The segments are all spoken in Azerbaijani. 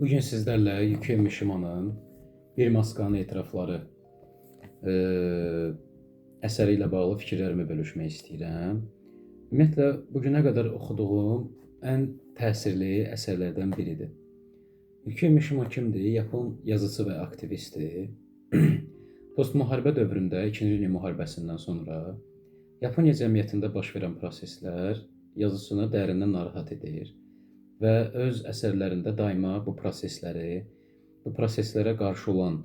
Bugün sizlerle Yukiya Mishimanın Bir Maskanın Etirafları əsəri ilə bağlı fikirlərimi bölüşmək istəyirəm. Ümumiyyətlə, bugünə qədər oxuduğum ən təsirli əsərlərdən biridir. Yukiya Mishima kimdir? Yapon yazıcı və aktivistdir. Postmuharibə dövründə, 2-ci Dünya müharibəsindən sonra Yaponiya cəmiyyətində baş verən proseslər yazıcını dərindən narahat edir və öz əsərlərində daima bu proseslərə qarşı olan,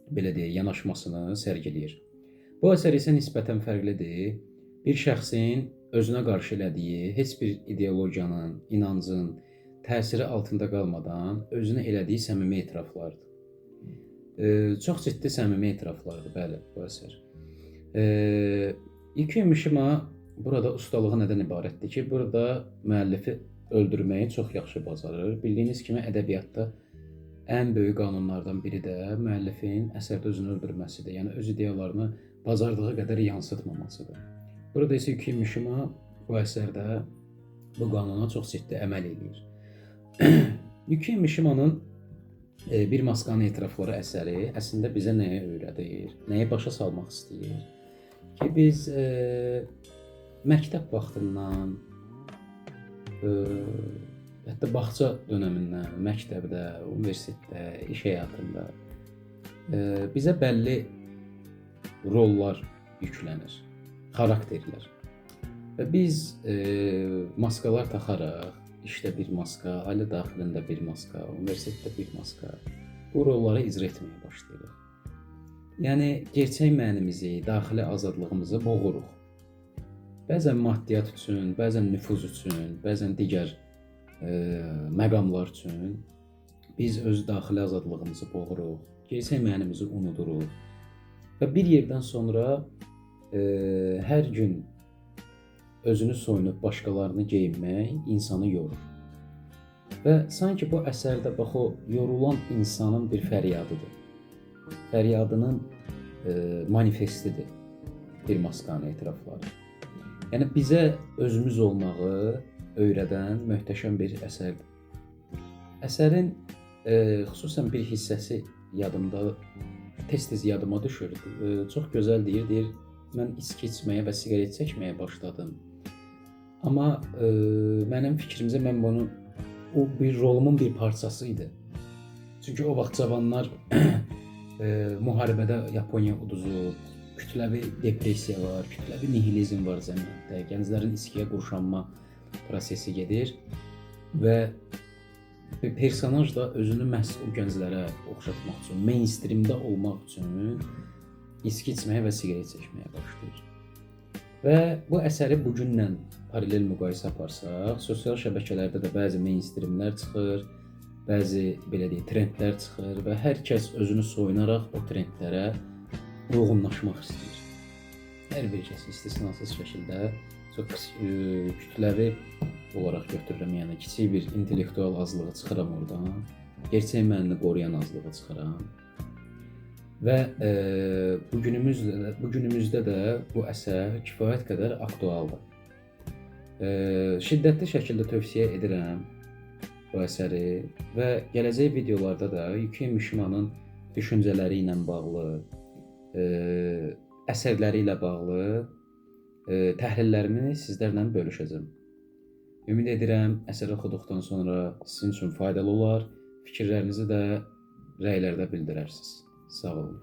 belə deyək, yanaşmasını sərgiləyir. Bu əsər isə nisbətən fərqlidir. Bir şəxsin özünə qarşı elədiyi heç bir ideologiyanın, inancın təsiri altında qalmadan özünə elədiyi səmimi etiraflardır. Çox ciddi səmimi etiraflardır, bəli, bu əsər. Yukiya Mishima burada ustalığı nədən ibarətdir ki, burada müəllifi öldürməyi çox yaxşı bacarır. Bildiyiniz kimi ədəbiyyatda ən böyük qanunlardan biri də müəllifin əsərdə özünü öldürməsidir. Yəni öz ideyalarını bacardığı qədər yansıtmamasıdır. Burada isə Yukiya Mishima bu əsərdə bu qanuna çox ciddi əməl edir. Yukiya Mishimanın Bir Maskanın Etirafları əsəri əslində bizə nəyə öyrədir, nəyi başa salmaq istəyir ki, biz məktəb vaxtından, hətta bağça dönəmindən, məktəbdə, universitetdə, iş həyatında bizə bəlli rollar yüklənir, xarakterlər. Və biz maskalar taxaraq, işdə bir maska, ailə daxilində bir maska, universitetdə bir maska, bu rolları icra etməyə başlayırıq. Yəni, gerçək mənimizi, daxili azadlığımızı boğuruq. Bəzən maddiyyat üçün, bəzən nüfuz üçün, bəzən digər məqamlar üçün biz öz daxili azadlığımızı boğuruq, gerçək mənimizi unuduruq. Və bir yerdən sonra hər gün özünü soyunub başqalarını geyinmək insanı yorur. Və sanki bu əsərdə bax o yorulan insanın bir fəryadıdır. Fəryadının manifestidir Bir Maskanın Etirafları. Yəni bizə özümüz olmağı öyrədən möhtəşəm bir əsərdir. Əsərin xüsusən bir hissəsi yadımda, tez-tez yadıma düşür. Çox gözəl deyir, mən içki içməyə və siqaret çəkməyə başladım. Amma mənim fikrimcə mən bunu, o bir rolumun bir parçası idi. Çünki o vaxt cavanlar müharibədə Yaponiya uduzub, kütləvi depressiya var, kütləvi nihilizm var cəmiyyətdə, gənclərin içkiyə qurşanma prosesi gedir və personaj da özünü məhz o gənclərə oxşatmaq üçün, mainstreamdə olmaq üçün içki içməyə və siqaret çəkməyə başlayır. Və bu əsəri bugünlə paralel müqayisə aparsaq, sosial şəbəkələrdə də bəzi mainstreamlər çıxır, bəzi belə deyək, trendlər çıxır və hər kəs özünü soyunaraq o trendlərə uyğunlaşmaq istəyir. Hər bir kəs istisnasız şəkildə çox kütləvi olaraq götürürəm, yəni kiçik bir intellektual azlığı çıxıram oradan, gerçək mənini qoruyan azlığı çıxıram. Və bugünümüzdə də bu əsər kifayət qədər aktualdır. Şiddətli şəkildə tövsiyə edirəm bu əsəri və gələcək videolarda da Yukiya Mishimanın düşüncələri ilə bağlı, əsərləri ilə bağlı təhlillərimi sizlərlə bölüşəcəm. Ümid edirəm, əsəri oxuduqdan sonra sizin üçün faydalı olar, fikirlərinizi də rəylərdə bildirərsiniz. Sağ olun.